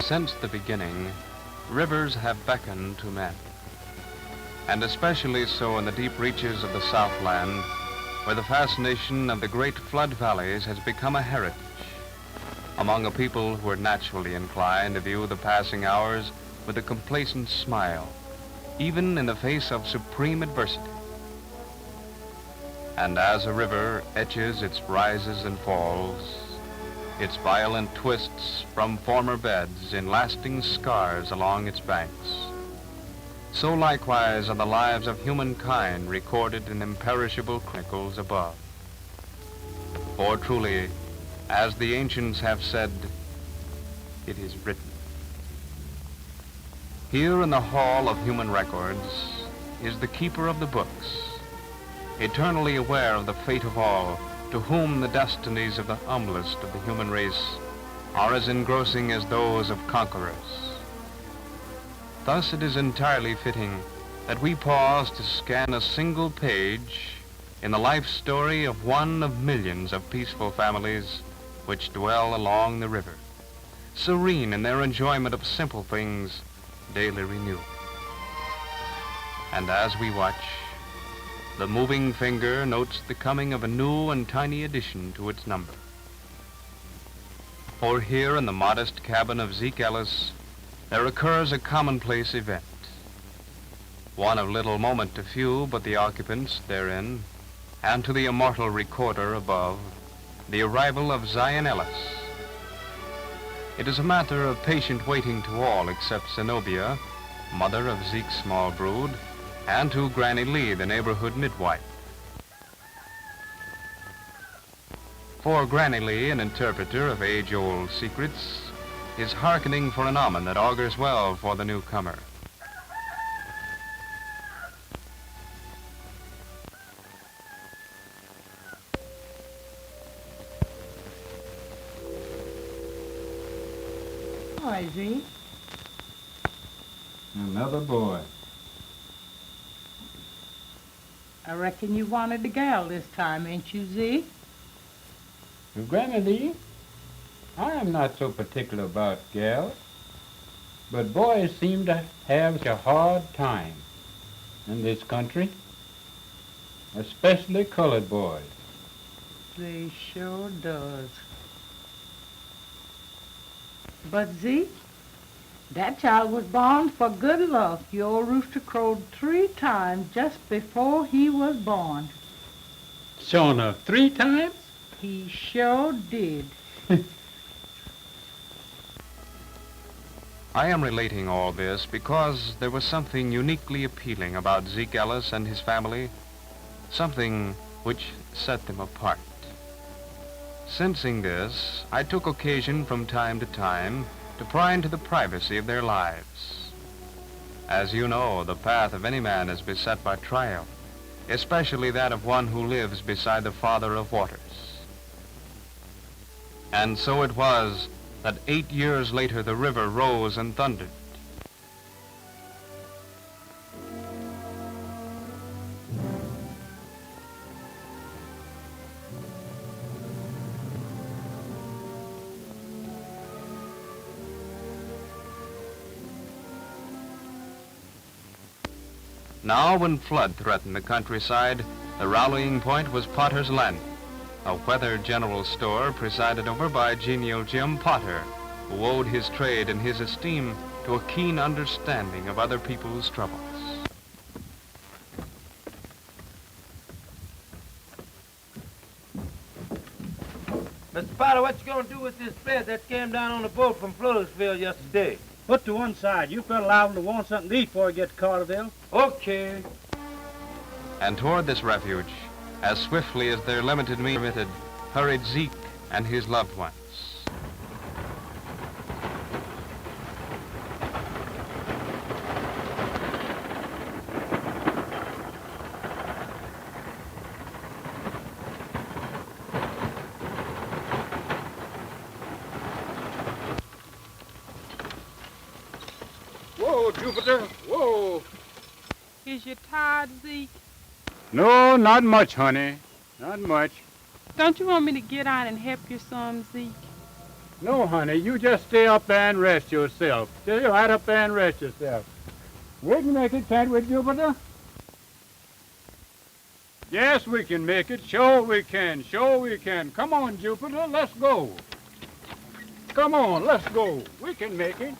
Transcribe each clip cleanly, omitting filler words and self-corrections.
Since the beginning, rivers have beckoned to men, and especially so in the deep reaches of the Southland, where the fascination of the great flood valleys has become a heritage among a people who are naturally inclined to view the passing hours with a complacent smile, even in the face of supreme adversity. And as a river etches its rises and falls, its violent twists from former beds in lasting scars along its banks, so likewise are the lives of humankind recorded in imperishable chronicles above. For truly, as the ancients have said, it is written. Here in the hall of human records is the keeper of the books, eternally aware of the fate of all, to whom the destinies of the humblest of the human race are as engrossing as those of conquerors. Thus it is entirely fitting that we pause to scan a single page in the life story of one of millions of peaceful families which dwell along the river, serene in their enjoyment of simple things daily renewed. And as we watch, the moving finger notes the coming of a new and tiny addition to its number. For here in the modest cabin of Zeke Ellis, there occurs a commonplace event, one of little moment to few but the occupants therein, and to the immortal recorder above, the arrival of Zion Ellis. It is a matter of patient waiting to all except Zenobia, mother of Zeke's small brood, and to Granny Lee, the neighborhood midwife. For Granny Lee, an interpreter of age-old secrets, is hearkening for an omen that augurs well for the newcomer. Hi, Zeke. Another boy. I reckon you wanted a gal this time, ain't you, Zeke? Granny Lee, I am not so particular about gals, but boys seem to have such a hard time in this country, especially colored boys. They sure does. But Zeke, that child was born for good luck. Your rooster crowed 3 times just before he was born. Sure enough, 3 times? He sure did. I am relating all this because there was something uniquely appealing about Zeke Ellis and his family, something which set them apart. Sensing this, I took occasion from time to time to pry into the privacy of their lives. As you know, the path of any man is beset by trial, especially that of one who lives beside the Father of waters. And so it was that 8 years later the river rose and thundered. Now, when flood threatened the countryside, the rallying point was Potter's Landing, a weather general store presided over by genial Jim Potter, who owed his trade and his esteem to a keen understanding of other people's troubles. Mr. Potter, what you gonna do with this bed that came down on the boat from Floresville yesterday? Put to one side. You fella liable to want something to eat before you get to Carterville. Okay. And toward this refuge, as swiftly as their limited means permitted, hurried Zeke and his loved ones. Whoa, Jupiter, whoa. Is you tired, Zeke? No, not much, honey. Not much. Don't you want me to get out and help you some, Zeke? No, honey, you just stay up there and rest yourself. Stay right up there and rest yourself. We can make it, can't we, Jupiter? Yes, we can make it. Sure we can. Sure we can. Come on, Jupiter, let's go. Come on, let's go. We can make it.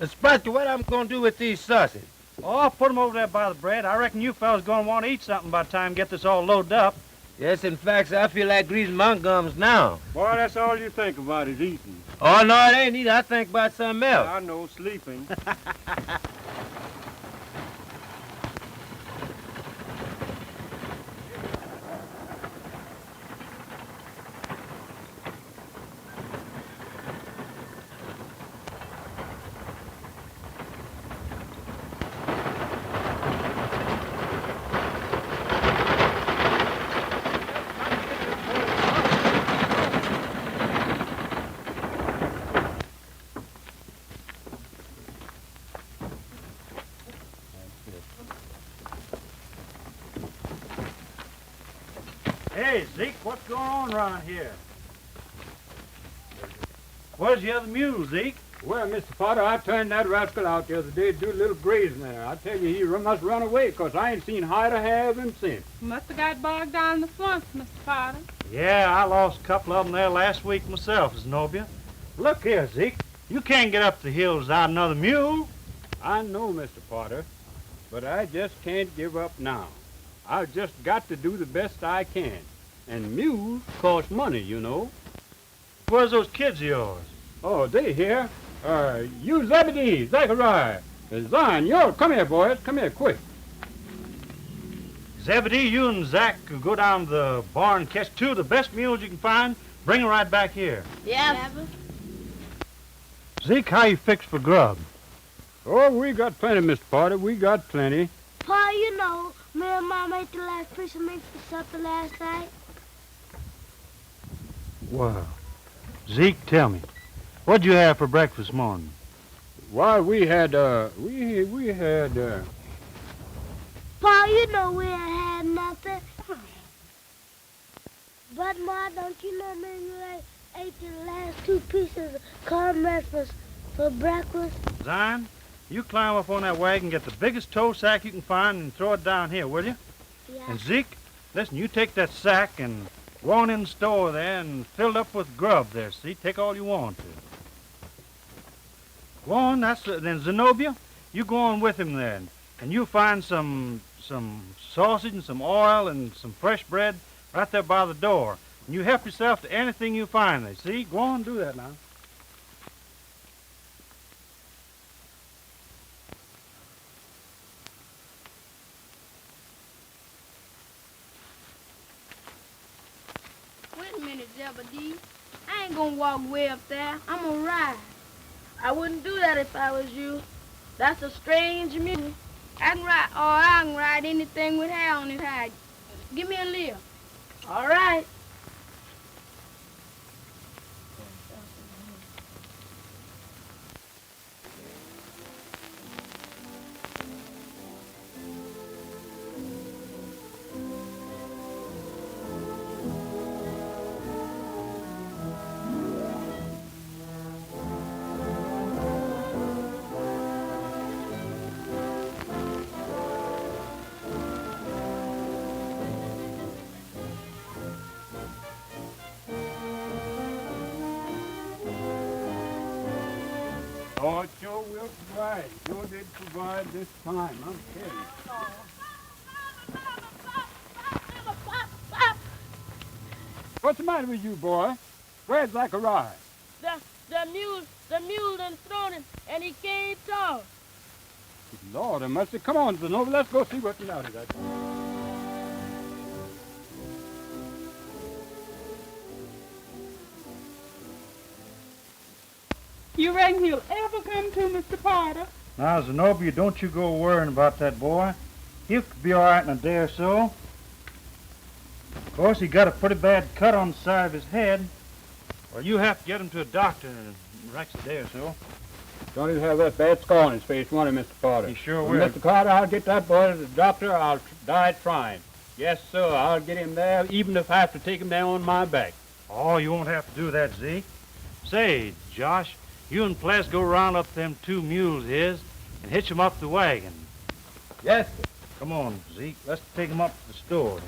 Spotty, what I'm gonna do with these sausages? Oh, I'll put 'em over there by the bread. I reckon you fellas gonna want to eat something by the time you get this all loaded up. Yes, in fact, I feel like greasing my gums now. Boy, that's all you think about is eating. Oh, no, it ain't either. I think about something else. I know, sleeping. Hey, Zeke, what's going on around here? Where's the other mule, Zeke? Well, Mr. Potter, I turned that rascal out the other day to do a little grazing there. I tell you, he must run away, 'cause I ain't seen hide or hair of him since. Must have got bogged down in the swamps, Mr. Potter. Yeah, I lost a couple of them there last week myself, Zenobia. Look here, Zeke. You can't get up the hills without another mule. I know, Mr. Potter, but I just can't give up now. I've just got to do the best I can. And mules cost money, you know. Where's those kids of yours? Oh, they here. You Zebedee, Zachariah, Zion, you come here, boys. Come here, quick. Zebedee, you and Zach could go down to the barn and catch two of the best mules you can find. Bring them right back here. Yes. Zeke, how you fixed for grub? Oh, we got plenty, Mr. Potter. We got plenty. Pa, you know, me and Mom ate the last piece of meat for supper last night. Wow. Zeke, tell me, what'd you have for breakfast this morning? Why, we had. Pa, you know we ain't had nothing. But, Ma, don't you know me and you ate the last 2 pieces of cornbread for breakfast? Zion, you climb up on that wagon, get the biggest tow sack you can find, and throw it down here, will you? Yeah. And Zeke, listen, you take that sack and go on in the store there and fill it up with grub there, see? Take all you want to. Go on, then Zenobia, you go on with him then, and you find some sausage and some oil and some fresh bread right there by the door. And you help yourself to anything you find there, see? Go on, do that now. Wait a minute, Zebedee. I ain't gonna walk way up there. I'm gonna ride. I wouldn't do that if I was you. That's a strange mule. I can ride anything with hair on his hide. Give me a lift. All right. Oh, it sure will provide. Sure did provide this time. I'm kidding. What's the matter with you, boy? Where's Zachariah? The mule done thrown him, and he can't talk. Lord have mercy. Come on, Zenobia, let's go see what's the matter with that. You reckon he'll ever come to, Mr. Potter? Now, Zenobia, don't you go worrying about that boy. He'll be all right in a day or so. Of course, he got a pretty bad cut on the side of his head. Well, you have to get him to a doctor in the next day or so. Don't even have that bad scar on his face, won't he, Mr. Carter? He sure Well, will. Mr. Carter, I'll get that boy to the doctor. I'll die trying. Yes, sir, I'll get him there, even if I have to take him down on my back. Oh, you won't have to do that, Zeke. Say, Josh, you and Ples go round up them 2 mules of his and hitch 'em up the wagon. Yes, sir. Come on, Zeke. Let's take 'em up to the store.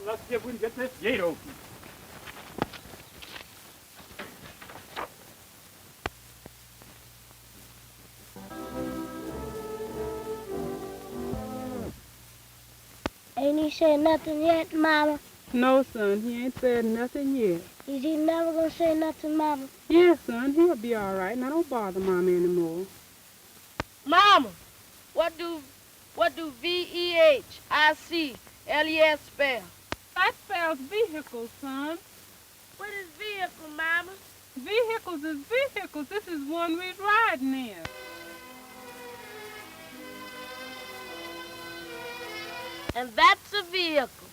Let's see if we can get this gate open. Ain't he said nothing yet, Mama? No, son, he ain't said nothing yet. Is he never gonna say nothing, Mama? Yes, son, he'll be all right. Now don't bother Mama anymore. Mama, what do VEHICLES spell? That spells vehicle, son. What is vehicle, Mama? Vehicles is vehicles. This is one we're riding in. And that's a vehicle.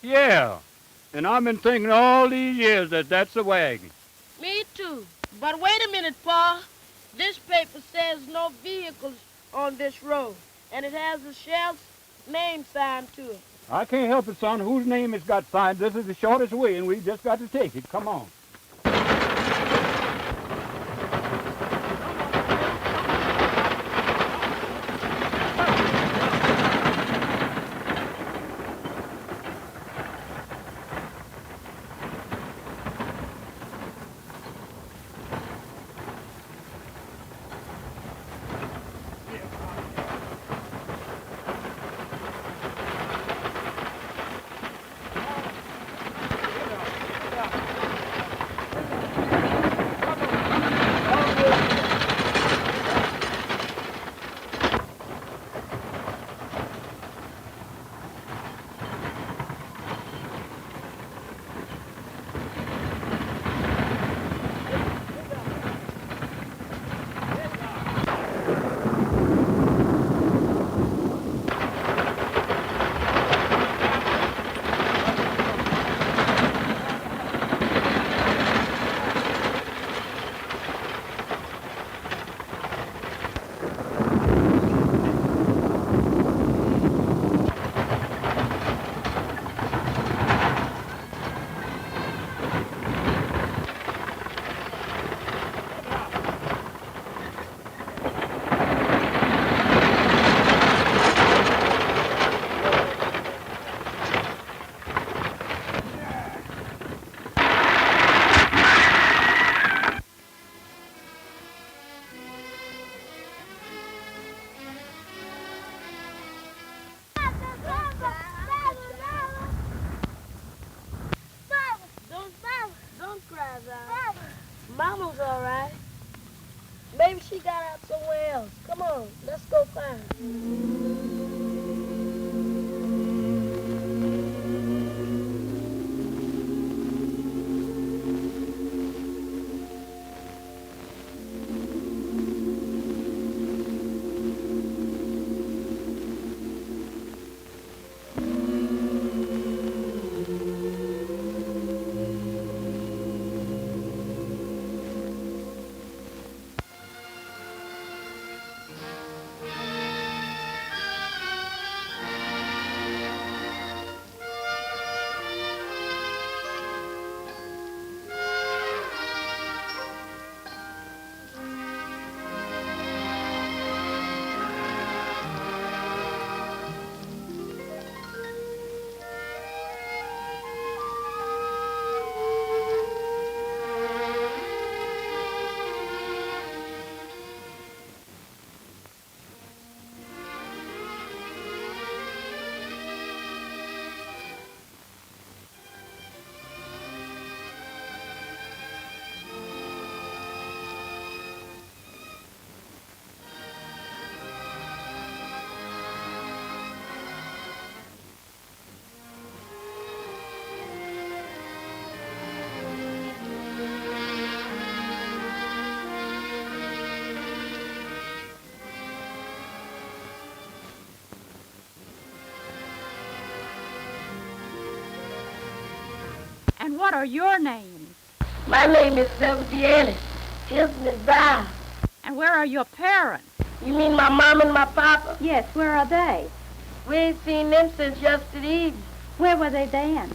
Yeah, and I've been thinking all these years that that's a wagon. Me too. But wait a minute, Pa. This paper says no vehicles on this road, and it has the sheriff's name signed to it. I can't help it, son. Whose name has got signed? This is the shortest way, and we've just got to take it. Come on. And what are your names? My name is Balthazar. Here's Miss Brown. And where are your parents? You mean my mom and my papa? Yes, where are they? We ain't seen them since yesterday evening. Where were they then?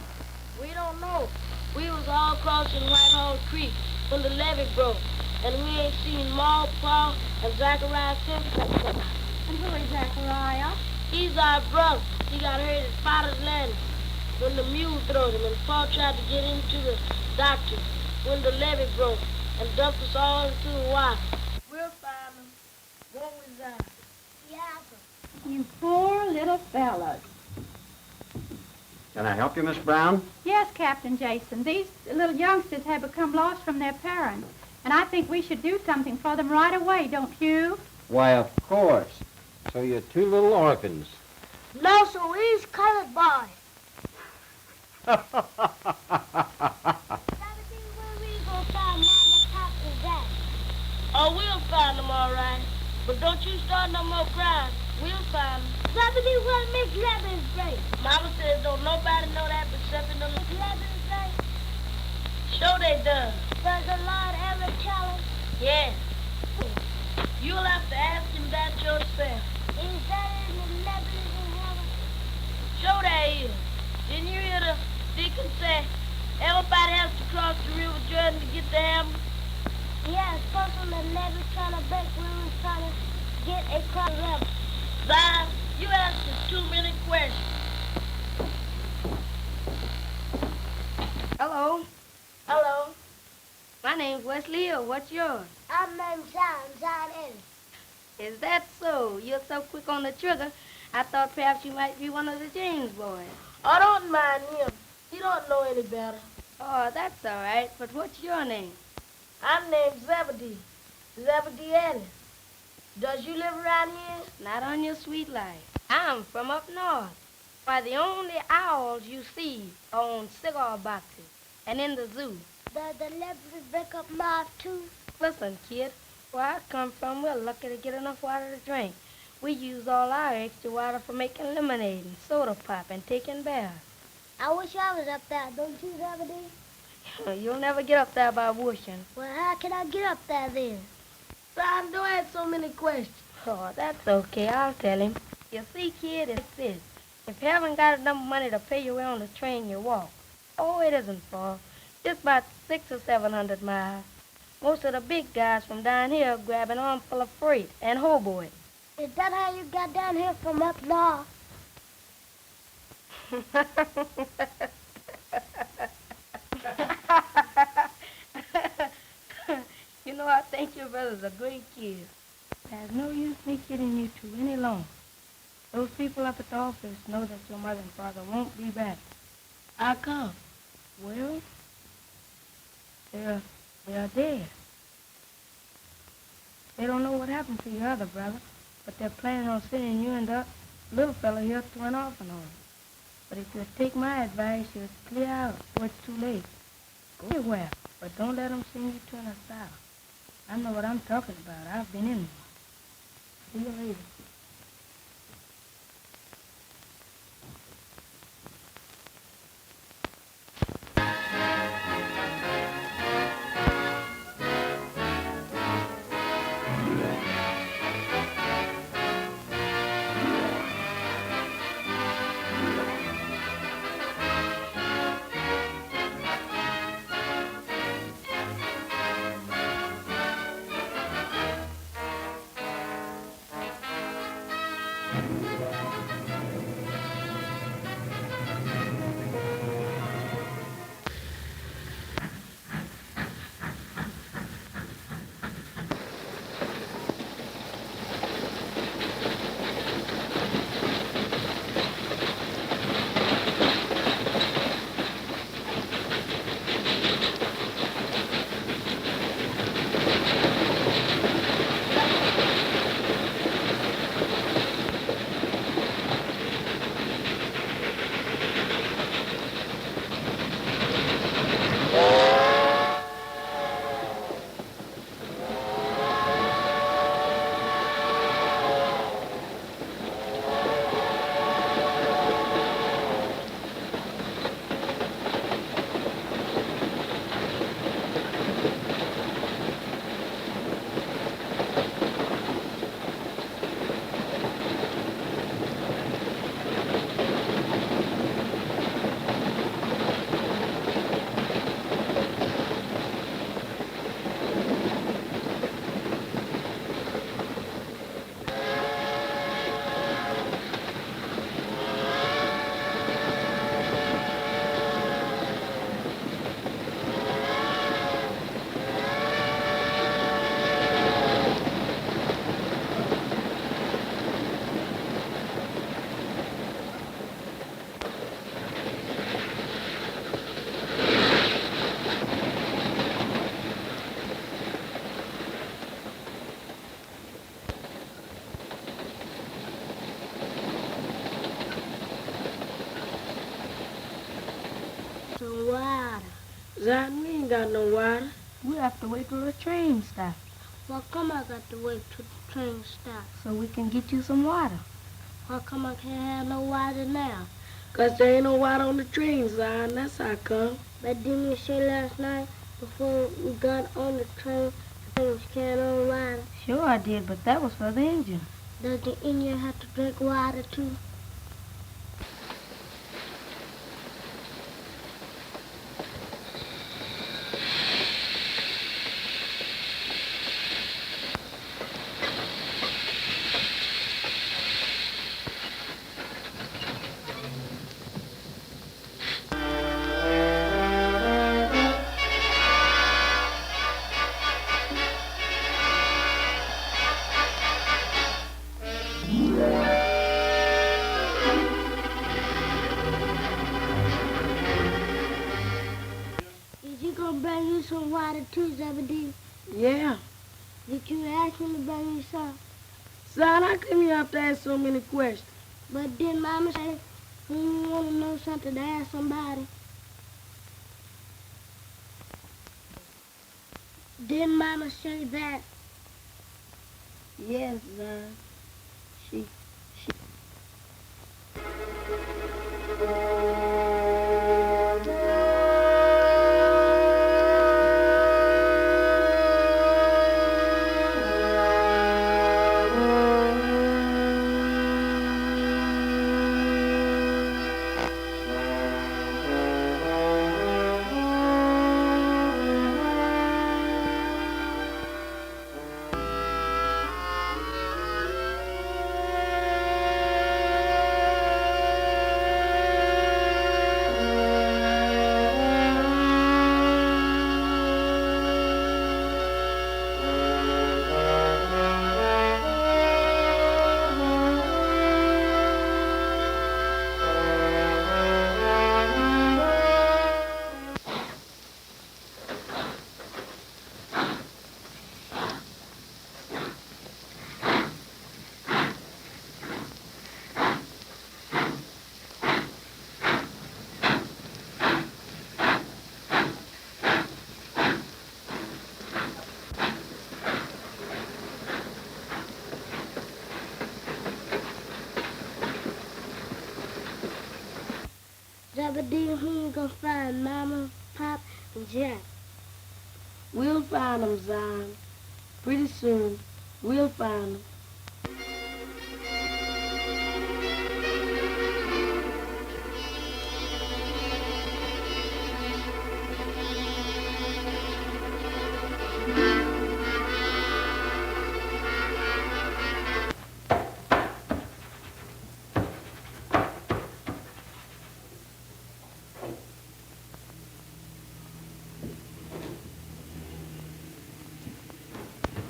We don't know. We was all crossing Whitehall Creek when the levee broke. And we ain't seen Ma, Pa, and Zachariah Simpson. And who is Zachariah? He's our brother. He got hurt at Spotter's Landing when the mule throwed him, and Pa tried to get into the doctor when the levee broke and dumped us all into the water. We'll find them. Won't we, Zach? Yeah, You poor little fellas. Can I help you, Miss Brown? Yes, Captain Jason. These little youngsters have become lost from their parents. And I think we should do something for them right away, don't you? Why, of course. So you're two little orphans. No, so he's colored boy. Where we gonna find Mama, Papa, and Dad? Oh, we'll find them all right. But don't you start no more crying. We'll find them. Somebody will make lemons break. Mama says don't nobody know that except in the... Lemons break. Sure they done. Does the Lord ever tell us? Yes. You'll have to ask him that yourself. Is there any lemons in heaven? Sure there is. Didn't you hear the deacon say everybody has to cross the River Jordan to get to heaven? Yeah, folks on the levee trying to break rules, trying to get across the river. Zion, you asking too many questions. Hello. Hello. My name's Wesley Hill. What's yours? I'm named Zion Ellis. Is that so? You're so quick on the trigger, I thought perhaps you might be one of the James boys. I don't mind him. He don't know any better. Oh, that's all right. But what's your name? I'm named Zebedee Ellis. Does you live around here? Not on your sweet life. I'm from up north. Why, the only owls you see are on cigar boxes and in the zoo. Does the levee break up moth too? Listen, kid, where I come from, we're lucky to get enough water to drink. We use all our extra water for making lemonade and soda pop and taking baths. I wish I was up there, don't you, Zebedee? You'll never get up there by wishing. Well, how can I get up there then? Son, don't ask so many questions. Oh, that's okay. I'll tell him. You see, kid, it's this. If you haven't got enough money to pay your way on the train, you walk. Oh, it isn't far. Just about 600 or 700 miles. Most of the big guys from down here grab an armful of freight and hobo it. Is that how you got down here from up north? You know, I think your brother's a great kid. There's no use me kidding you two any longer. Those people up at the office know that your mother and father won't be back. How come? Well, they are dead. They don't know what happened to your other brother, but they're planning on sending you and the little fella here to an orphan home. But if you take my advice, you'll clear out before it's too late. Go anywhere, but don't let them send you to an asylum. I know what I'm talking about. I've been in one. See you later. Zion, we ain't got no water. We have to wait till the train stops. Why come I got to wait till the train stops? So we can get you some water. Why come I can't have no water now? 'Cause there ain't no water on the train, Zion. That's how come. But didn't you say last night before we got on the train the train was carrying on water? Sure I did, but that was for the engine. Does the Indian have to drink water too? Is he gonna bring you some water too, Zebedee? Yeah. Did you ask him to bring you some? Zion, how come you have to ask so many questions? But didn't Mama say when you want to know something to ask somebody? Didn't Mama say that? Yes, Zion. She. Zebedee, who you gonna find? Mama, Pop, and Jack? We'll find them, Zion. Pretty soon, we'll find them.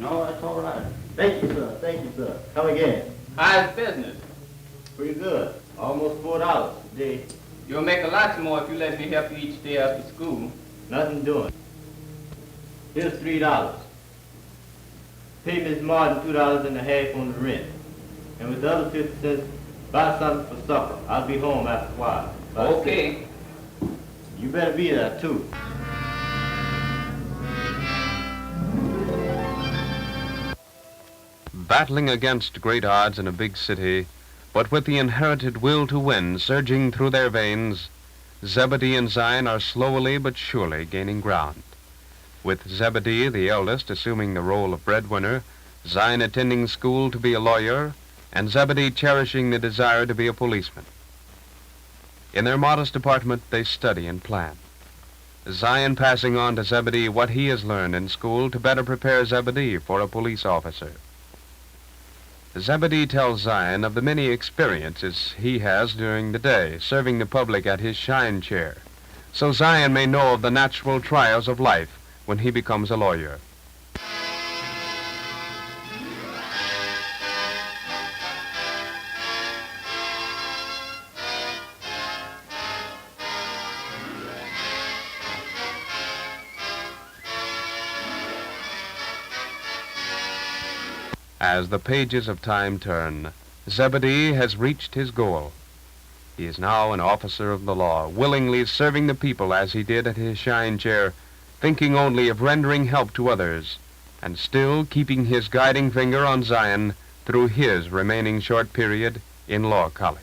No, that's all right. Thank you, sir. Thank you, sir. Come again. How's business? Pretty good. Almost $4 today. You'll make a lot more if you let me help you each day after school. Nothing doing. Here's $3. Pay Miss Martin $2.50 on the rent. And with the other 50 cents, buy something for supper. I'll be home after a while. Okay. You better be there, too. Battling against great odds in a big city, but with the inherited will to win surging through their veins, Zebedee and Zion are slowly but surely gaining ground. With Zebedee, the eldest, assuming the role of breadwinner, Zion attending school to be a lawyer, and Zebedee cherishing the desire to be a policeman. In their modest apartment, they study and plan. Zion passing on to Zebedee what he has learned in school to better prepare Zebedee for a police officer. Zebedee tells Zion of the many experiences he has during the day, serving the public at his shine chair, so Zion may know of the natural trials of life when he becomes a lawyer. As the pages of time turn, Zebedee has reached his goal. He is now an officer of the law, willingly serving the people as he did at his shine chair, thinking only of rendering help to others, and still keeping his guiding finger on Zion through his remaining short period in law college.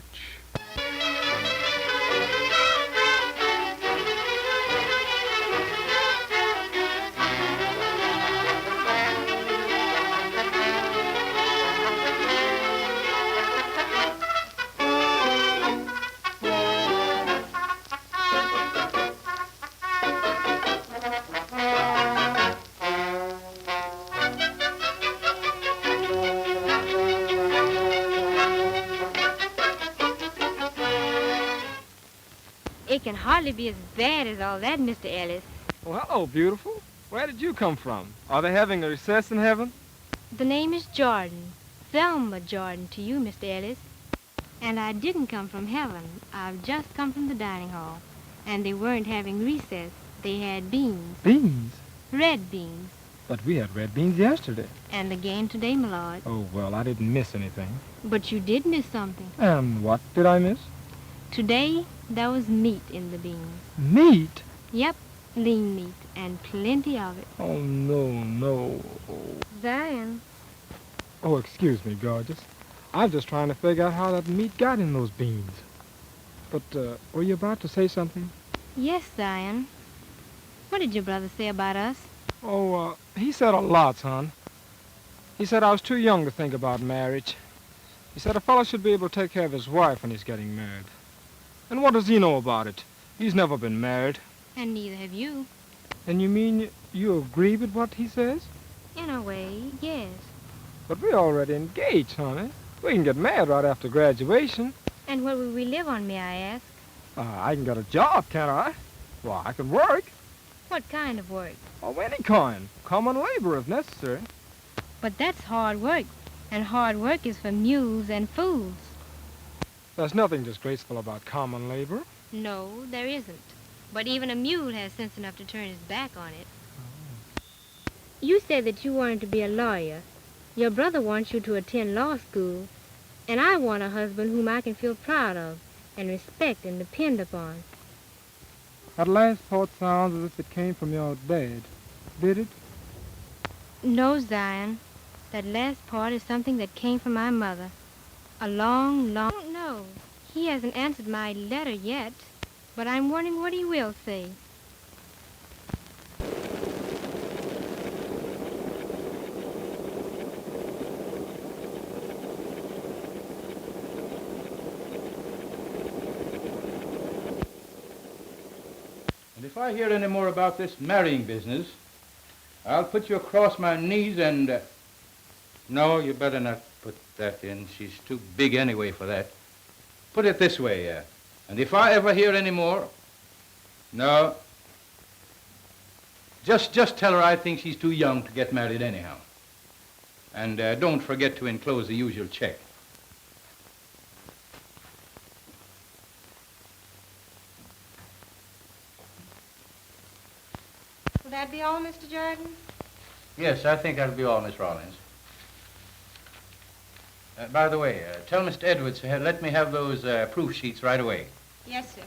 It can hardly be as bad as all that, Mr. Ellis. Well, hello, beautiful. Where did you come from? Are they having a recess in heaven? The name is Jordan. Thelma Jordan to you, Mr. Ellis. And I didn't come from heaven. I've just come from the dining hall. And they weren't having recess. They had beans. Beans? Red beans. But we had red beans yesterday. And again today, my lord. Oh, well, I didn't miss anything. But you did miss something. And what did I miss? Today, there was meat in the beans. Meat? Yep, lean meat, and plenty of it. Oh, no. Zion. Oh, excuse me, gorgeous. I'm just trying to figure out how that meat got in those beans. But, were you about to say something? Yes, Zion. What did your brother say about us? Oh, he said a lot, son. He said I was too young to think about marriage. He said a fellow should be able to take care of his wife when he's getting married. And what does he know about it? He's never been married. And neither have you. And you mean you agree with what he says? In a way, yes. But we're already engaged, honey. We can get married right after graduation. And where will we live on, may I ask? I can get a job, can't I? Well, I can work. What kind of work? Oh, any kind. Common labor if necessary. But that's hard work. And hard work is for mules and fools. There's nothing disgraceful about common labor. No, there isn't. But even a mule has sense enough to turn his back on it. Oh. You said that you wanted to be a lawyer. Your brother wants you to attend law school. And I want a husband whom I can feel proud of and respect and depend upon. That last part sounds as if it came from your dad. Did it? No, Zion. That last part is something that came from my mother. I don't know. He hasn't answered my letter yet, but I'm wondering what he will say. And if I hear any more about this marrying business, I'll put you across my knees and... No, you better not put that in. She's too big anyway for that. Put it this way, and if I ever hear any more... No. Just tell her I think she's too young to get married anyhow. And don't forget to enclose the usual check. Will that be all, Mr. Jordan? Yes, I think that'll be all, Miss Rollins. By the way, tell Mr. Edwards to let me have those proof sheets right away. Yes, sir.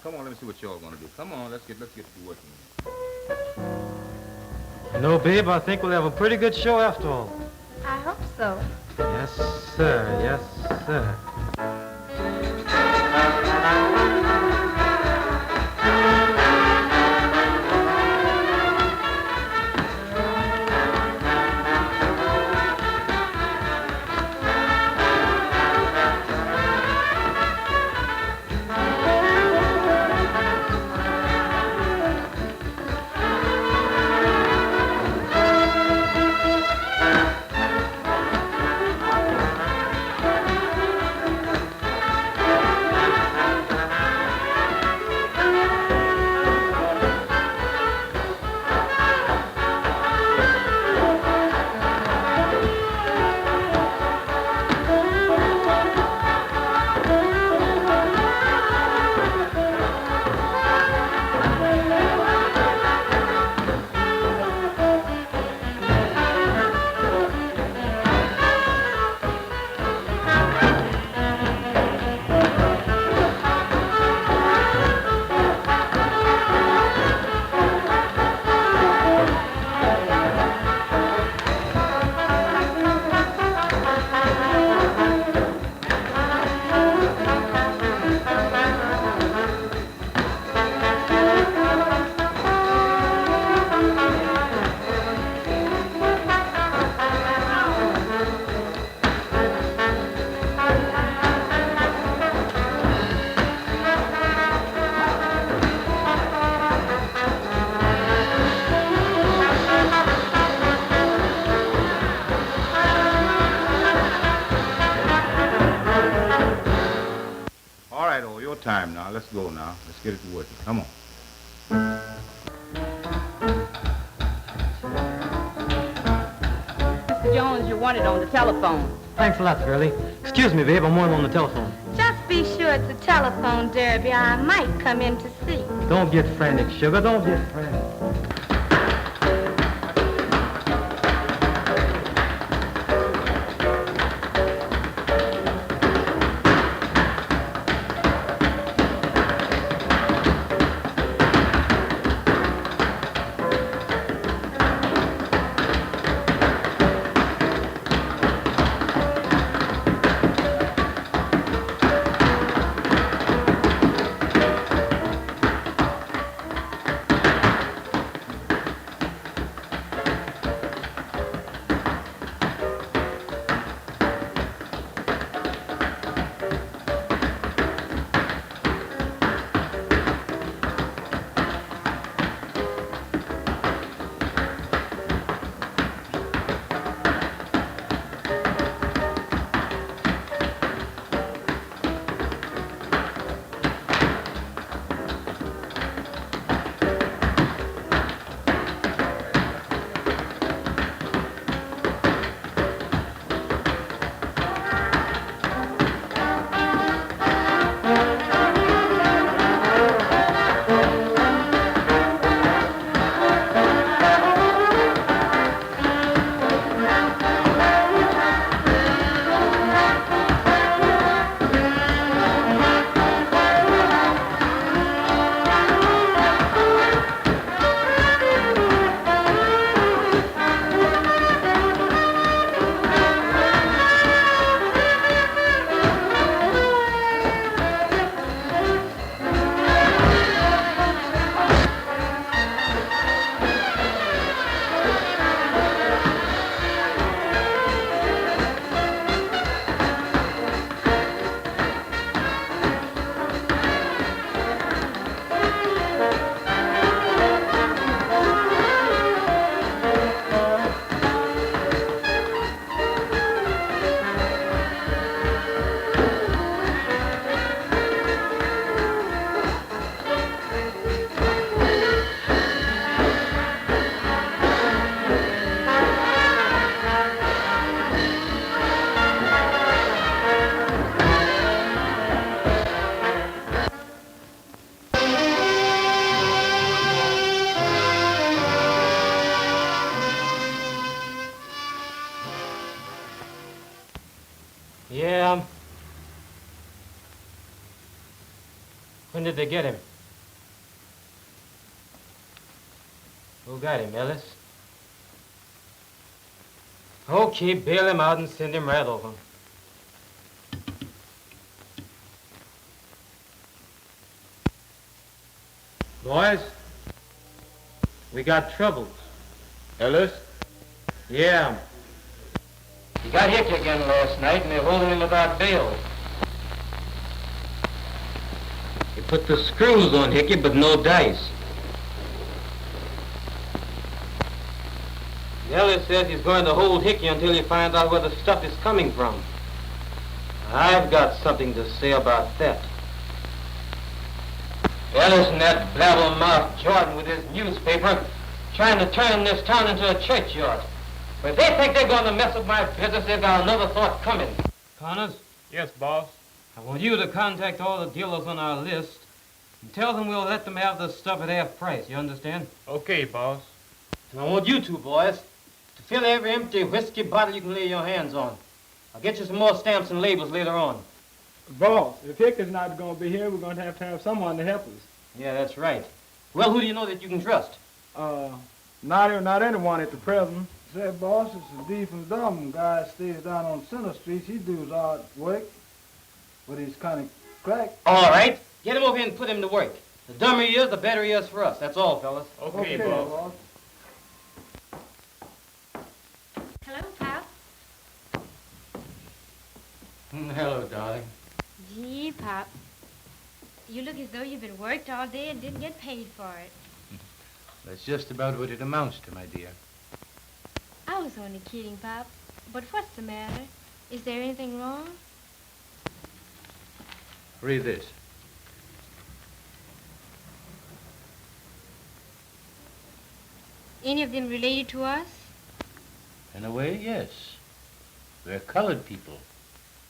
Come on, let me see what y'all gonna do. Come on, let's get to working. You know, babe, I think we'll have a pretty good show after all. I hope so. Yes, sir. Yes, sir. All right, oh, your time now. Let's go now. Let's get it to working. Come on. Mr. Jones, you're wanted on the telephone. Thanks a lot, girlie. Excuse me, babe, I'm on the telephone. Just be sure it's a telephone, Derby. I might come in to see. Don't get frantic, sugar. Don't get frantic. Yeah. When did they get him? Who got him, Ellis? Okay, bail him out and send him right over. Boys, we got troubles. Ellis? Yeah. He got hit again last night and they're holding him without bail. They put the screws on Hickey, but no dice. Ellis says he's going to hold Hickey until he finds out where the stuff is coming from. I've got something to say about that. Ellis and that blabbermouth Jordan with his newspaper trying to turn this town into a churchyard. But if they think they're going to mess with my business, they've got another thought coming. Connors? Yes, boss. I want you to contact all the dealers on our list and tell them we'll let them have the stuff at half price, you understand? Okay, boss. And I want you two boys to fill every empty whiskey bottle you can lay your hands on. I'll get you some more stamps and labels later on. Boss, if Hickey's not going to be here, we're going to have someone to help us. Yeah, that's right. Well, who do you know that you can trust? Not anyone at the present. Say, boss, it's a deep and dumb guy stays down on Center Street. He does odd work, but he's kind of cracked. All right. Get him over here and put him to work. The dumber he is, the better he is for us. That's all, fellas. Okay, boss. Hello, Pop. Hello, darling. Gee, Pop. You look as though you've been worked all day and didn't get paid for it. That's just about what it amounts to, my dear. I was only kidding, Pop. But what's the matter? Is there anything wrong? Read this. Any of them related to us? In a way, yes. We're colored people.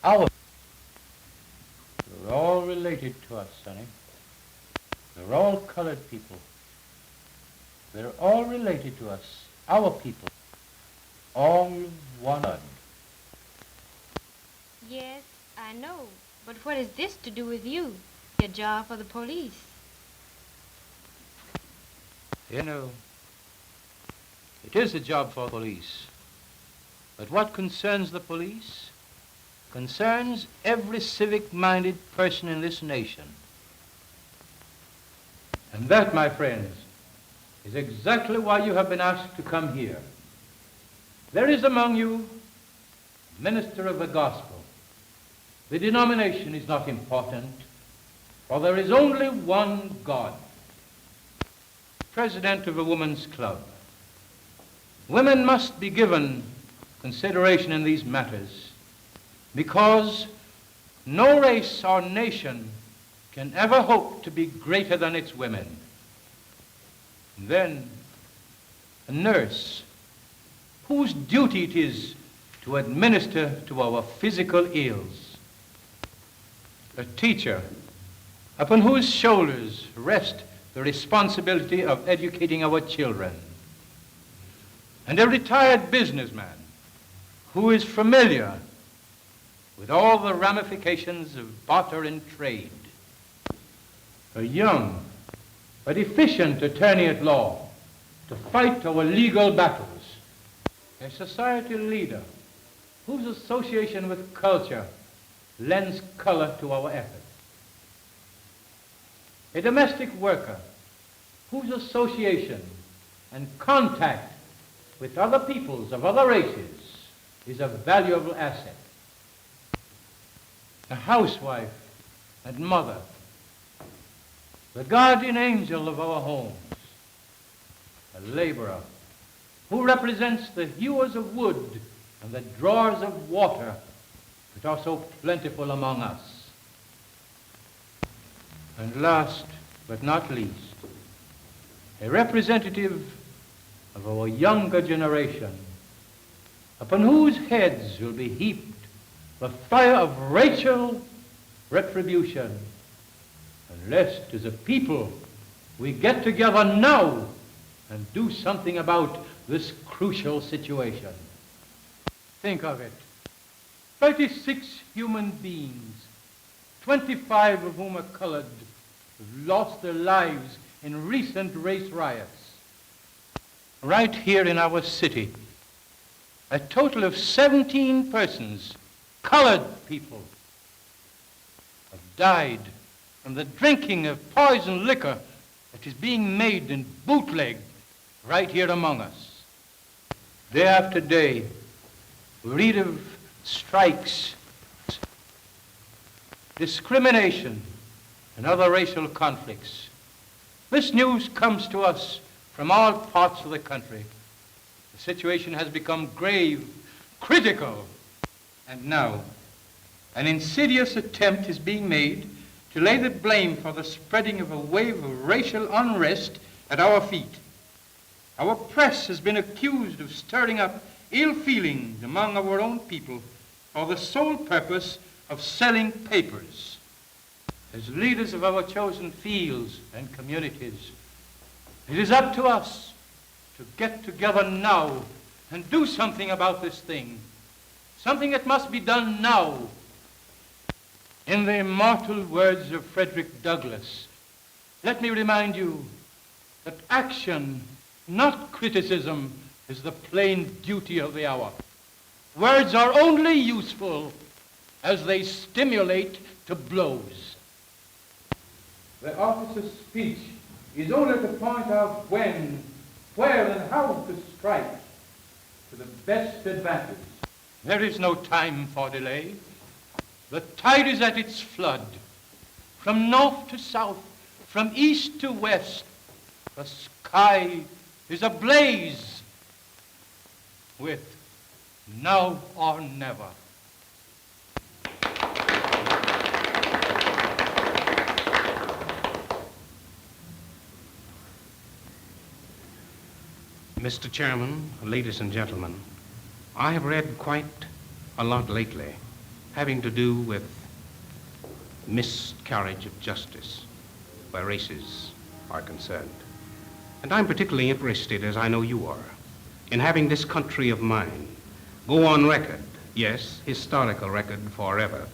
We're all related to us, sonny. We're all colored people. They're all related to us, our people. All one blood. Yes, I know. But what is this to do with you? Your job for the police. You know, it is a job for police. But what concerns the police concerns every civic-minded person in this nation. And that, my friends, is exactly why you have been asked to come here. There is among you a minister of the gospel. The denomination is not important, for there is only one God. President of a women's club. Women must be given consideration in these matters because no race or nation can ever hope to be greater than its women. And then a nurse whose duty it is to administer to our physical ills. A teacher upon whose shoulders rest the responsibility of educating our children. And a retired businessman who is familiar with all the ramifications of barter and trade. A young but efficient attorney at law to fight our legal battles. A society leader whose association with culture lends color to our efforts. A domestic worker whose association and contact with other peoples of other races is a valuable asset. A housewife and mother, the guardian angel of our homes, a laborer who represents the hewers of wood and the drawers of water that are so plentiful among us. And last but not least, a representative of our younger generation, upon whose heads will be heaped the fire of racial retribution, unless as a people we get together now and do something about this crucial situation. Think of it. 36 human beings, 25 of whom are colored, have lost their lives in recent race riots. right here in our city. A total of 17 persons, colored people, have died from the drinking of poison liquor that is being made and bootlegged right here among us. Day after day, we read of strikes, discrimination, and other racial conflicts. This news comes to us from all parts of the country. The situation has become grave, critical, and now an insidious attempt is being made to lay the blame for the spreading of a wave of racial unrest at our feet. Our press has been accused of stirring up ill feelings among our own people for the sole purpose of selling papers. As leaders of our chosen fields and communities, it is up to us to get together now and do something about this thing, something that must be done now. In the immortal words of Frederick Douglass, let me remind you that action, not criticism, is the plain duty of the hour. Words are only useful as they stimulate to blows. The officer's speech is only to point out when, where, and how to strike to the best advantage. There is no time for delay. The tide is at its flood. From north to south, from east to west, the sky is ablaze with now or never. Mr. Chairman, ladies and gentlemen, I have read quite a lot lately having to do with miscarriage of justice where races are concerned. And I'm particularly interested, as I know you are, in having this country of mine go on record, yes, historical record forever,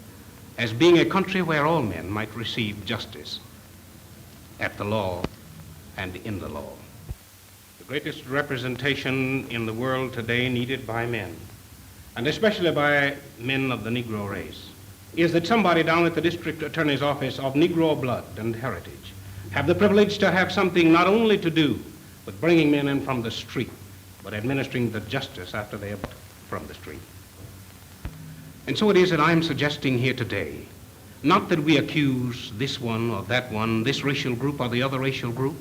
as being a country where all men might receive justice at the law and in the law. The greatest representation in the world today needed by men, and especially by men of the Negro race, is that somebody down at the district attorney's office of Negro blood and heritage have the privilege to have something not only to do with bringing men in from the street, but administering the justice after they have from the street. And so it is that I'm suggesting here today, not that we accuse this one or that one, this racial group or the other racial group,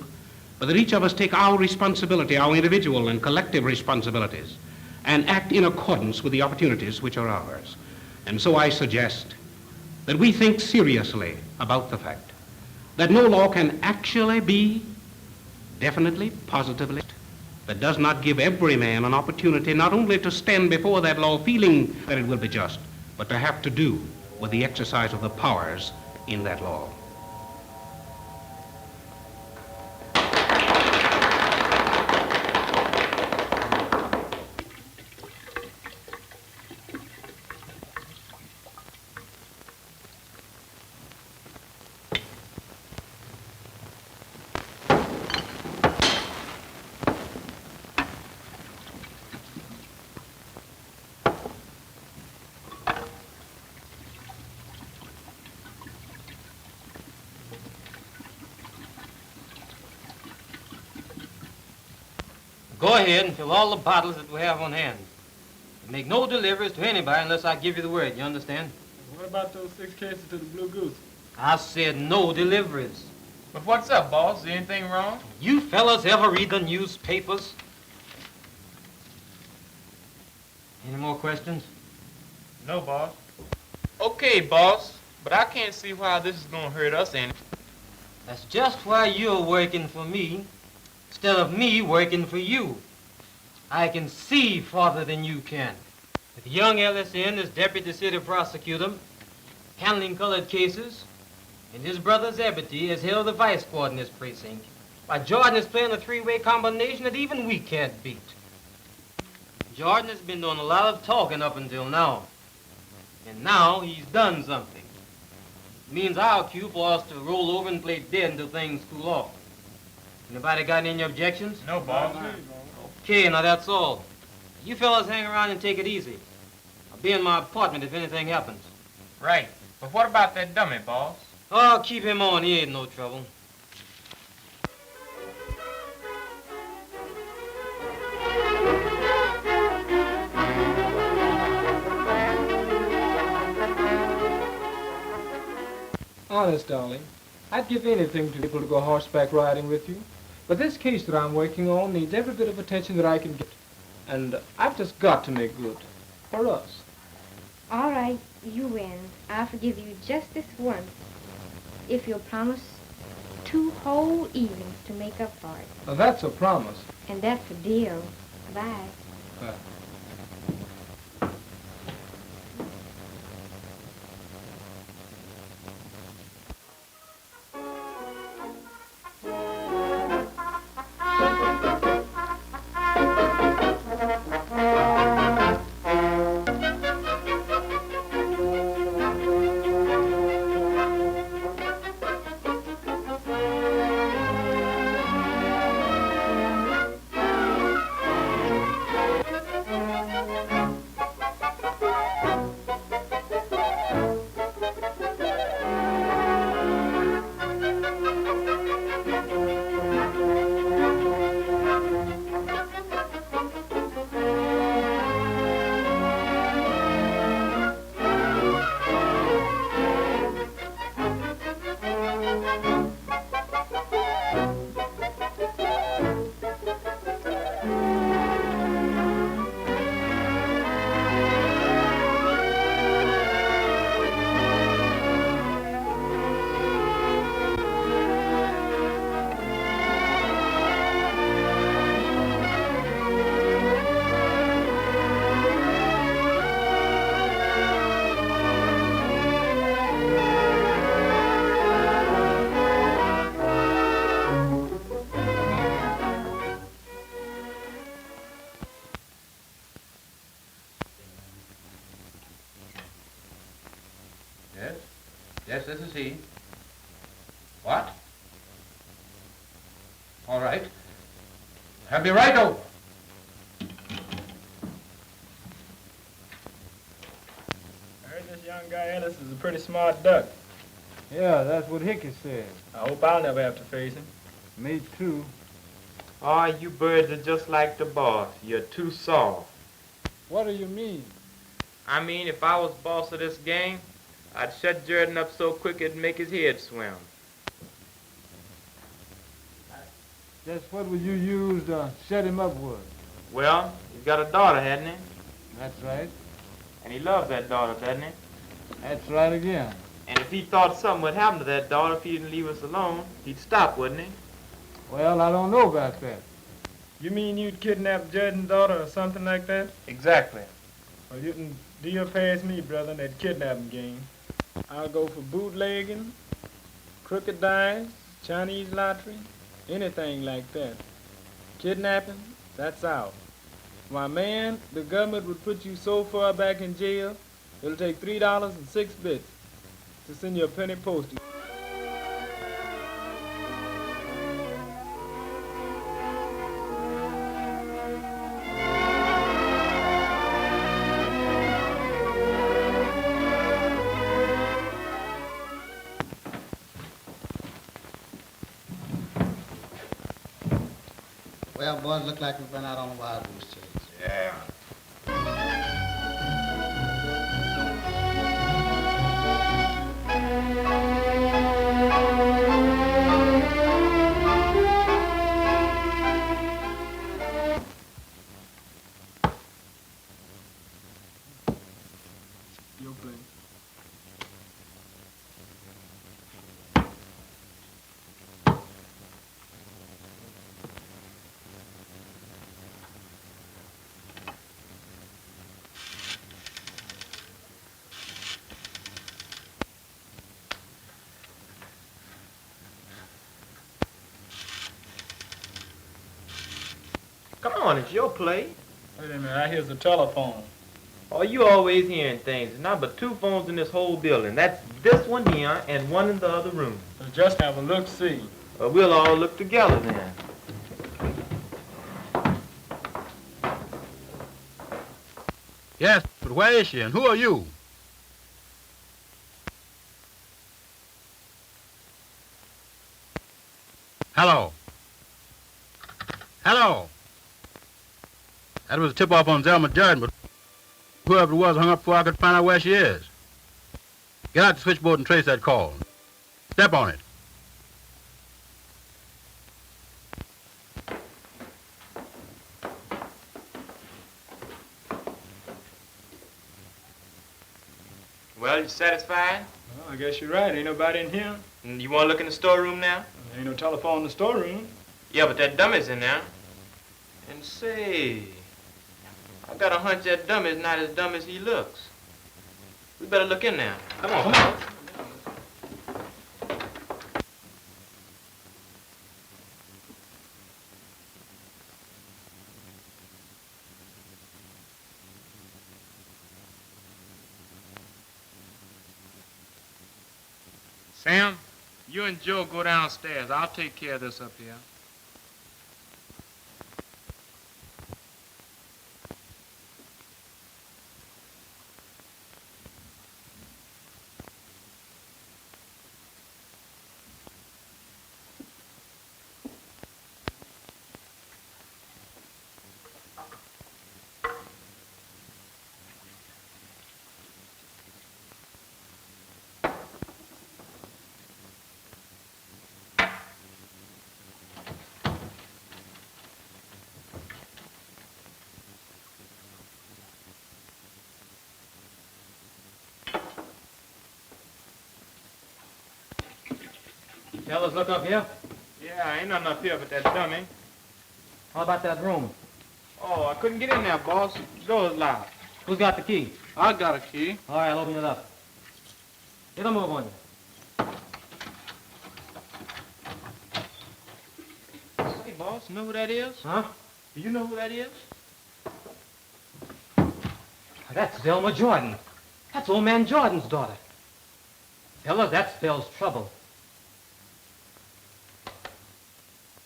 but that each of us take our responsibility, our individual and collective responsibilities, and act in accordance with the opportunities which are ours. And so I suggest that we think seriously about the fact that no law can actually be definitely, positively, that does not give every man an opportunity not only to stand before that law feeling that it will be just, but to have to do with the exercise of the powers in that law. Go ahead and fill all the bottles that we have on hand. And make no deliveries to anybody unless I give you the word, you understand? What about those 6 cases to the Blue Goose? I said no deliveries. But what's up, boss? Is anything wrong? You fellas ever read the newspapers? Any more questions? No, boss. Okay, boss, but I can't see why this is gonna hurt us any. That's just why you're working for me instead of me working for you. I can see farther than you can. With young Ellison as deputy city prosecutor, handling colored cases, and his brother Zebedee has held the vice court in this precinct, why Jordan is playing a three-way combination that even we can't beat. Jordan has been doing a lot of talking up until now, and now he's done something. It means our cue for us to roll over and play dead until things cool off. Anybody got any objections? No, boss. Okay. Okay, now that's all. You fellas hang around and take it easy. I'll be in my apartment if anything happens. Right. But what about that dummy, boss? Oh, keep him on. He ain't no trouble. Honest, darling, I'd give anything to be able to go horseback riding with you. But this case that I'm working on needs every bit of attention that I can get. And I've just got to make good. For us. All right, you win. I'll forgive you just this once. If you'll promise 2 whole evenings to make up for it. Now, that's a promise. And that's a deal. Bye. Yes? Yes, this is he. What? All right. I'll be right over. I heard this young guy Ellis is a pretty smart duck. Yeah, that's what Hickey said. I hope I'll never have to face him. Me too. Oh, you birds are just like the boss. You're too soft. What do you mean? I mean, if I was boss of this gang, I'd shut Jordan up so quick it'd make his head swim. Just what would you use to shut him up with? Well, he's got a daughter, hasn't he? That's right. And he loves that daughter, doesn't he? That's right again. And if he thought something would happen to that daughter if he didn't leave us alone, he'd stop, wouldn't he? Well, I don't know about that. You mean you'd kidnap Jordan's daughter or something like that? Exactly. Well, you can deal past me, brother, in that kidnapping game. I'll go for bootlegging, crooked dice, Chinese lottery, anything like that. Kidnapping, that's out. My man, the government would put you so far back in jail, it'll take $3.06 to send you a penny postage. Well, boys, look like we've been out on a wild goose chase. Yeah. Your place. Come on, it's your play. Wait a minute, I hear the telephone. Oh, you always hearing things. There's not but 2 phones in this whole building. That's this one here and one in the other room. So just have a look-see. We'll all look together then. Yes, but where is she and who are you? Hello. Hello. That was a tip-off on Zelma Jordan, but whoever it was hung up before I could find out where she is. Get out the switchboard and trace that call. Step on it. Well, you satisfied? Well, I guess you're right. Ain't nobody in here. And you want to look in the storeroom now? Ain't no telephone in the storeroom. Yeah, but that dummy's in there. And say, I got a hunch that dummy's not as dumb as he looks. We better look in there. Come on. Come on. Sam, you and Joe go downstairs. I'll take care of this up here. Fellas, look up here. Yeah, ain't nothing up here but that dummy. How about that room? Oh, I couldn't get in there, boss. The door's locked. Who's got the key? I got a key. All right, I'll open it up. Get a move on you. Say, boss, you know who that is? Huh? Do you know who that is? That's Zelma Jordan. That's old man Jordan's daughter. Fellas, that spells trouble.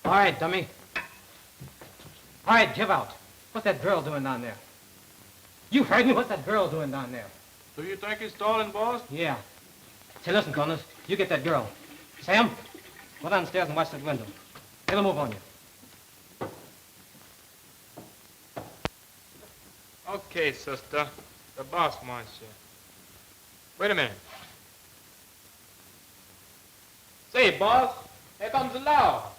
All right, dummy. All right, give out. What's that girl doing down there? You heard me. What's that girl doing down there? Do you think he's stalling, boss? Yeah. Say, listen, Connors. You get that girl. Sam, go downstairs and watch that window. Get a move on you. Okay, sister. The boss wants you. Wait a minute. Say, boss, here comes the law.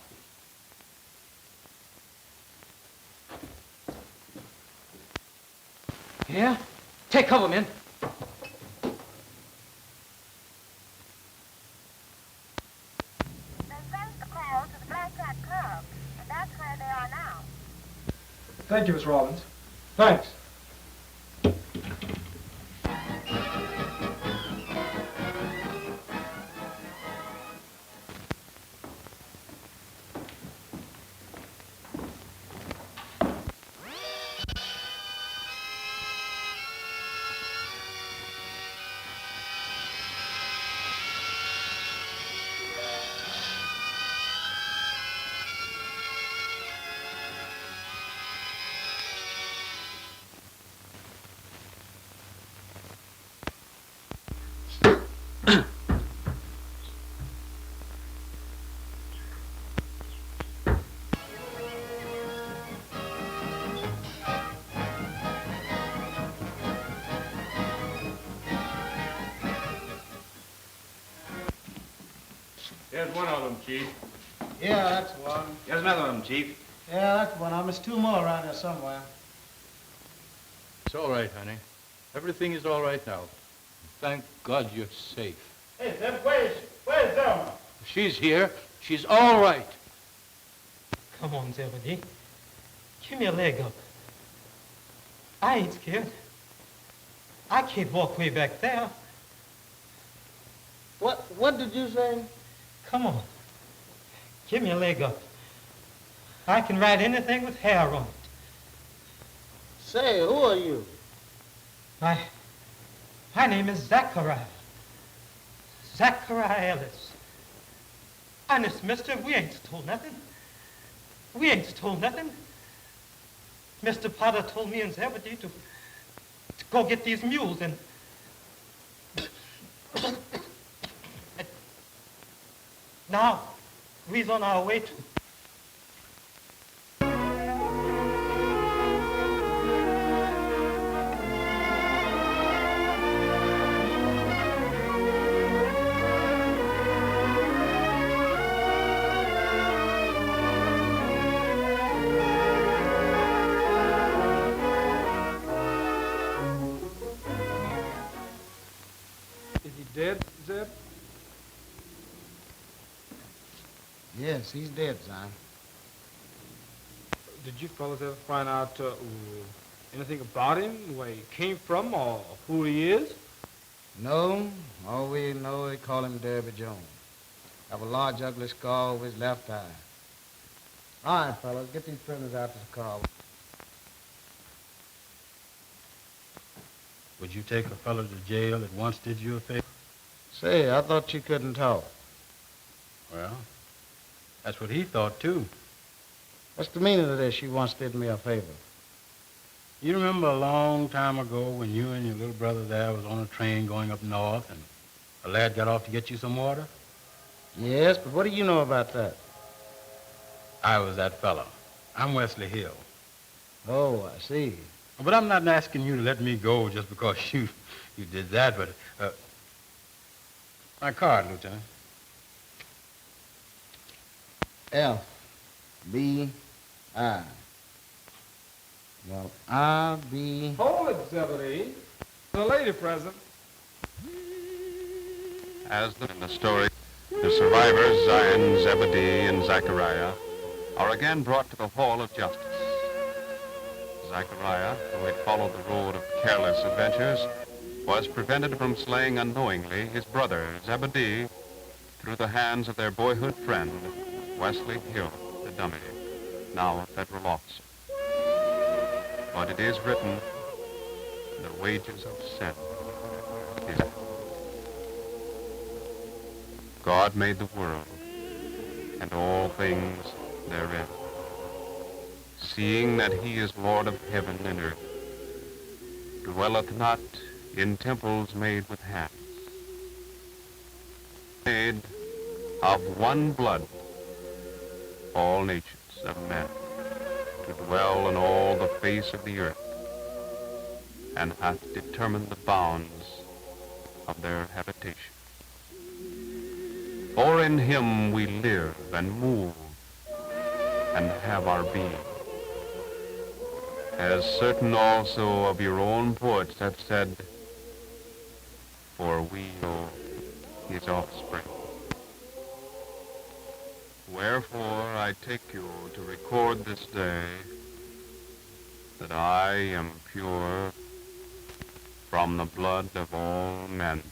Yeah? Take cover, men. Thank you, Miss Rollins. Thanks. There's one of them, Chief. Yeah, that's one. There's another of them, Chief. Yeah, that's one. There's two more around here somewhere. It's all right, honey. Everything is all right now. Thank God you're safe. Hey, Zeb, where's Zelma? She's here. She's all right. Come on, Zebedee. Give me a leg up. I ain't scared. I can't walk way back there. What did you say? Come on. Give me a leg up. I can ride anything with hair on it. Say, who are you? My name is Zachariah. Zachariah Ellis. Honest, mister, we ain't stole nothing. We ain't stole nothing. Mr. Potter told me and Zebedee to go get these mules and now we's on our way to. Is he dead, Zeb? Yes, he's dead, son. Did you fellas ever find out anything about him, where he came from, or who he is? No, all we know, they call him Derby Jones. Have a large, ugly scar over his left eye. All right, fellas, get these prisoners out to the car. Would you take a fellow to jail that once did you a favor? Say, I thought you couldn't talk. Well, that's what he thought, too. What's the meaning of this? You once did me a favor. You remember a long time ago when you and your little brother there was on a train going up north and a lad got off to get you some water? Yes, but what do you know about that? I was that fellow. I'm Wesley Hill. Oh, I see. But I'm not asking you to let me go just because you did that, but my card, Lieutenant. FBI. Well, I'll be... Hold it, Zebedee. The lady present. As in the story, the survivors, Zion, Zebedee, and Zechariah, are again brought to the hall of justice. Zechariah, who had followed the road of careless adventures, was prevented from slaying unknowingly his brother, Zebedee, through the hands of their boyhood friend, Wesley Hill, the dummy, now a federal officer. But it is written, the wages of sin is death. God made the world and all things therein. Seeing that he is Lord of heaven and earth, dwelleth not in temples made with hands, made of one blood all nations of men, to dwell on all the face of the earth, and hath determined the bounds of their habitation. For in him we live and move and have our being. As certain also of your own poets have said, for we are his offspring. Wherefore I take you to record this day that I am pure from the blood of all men.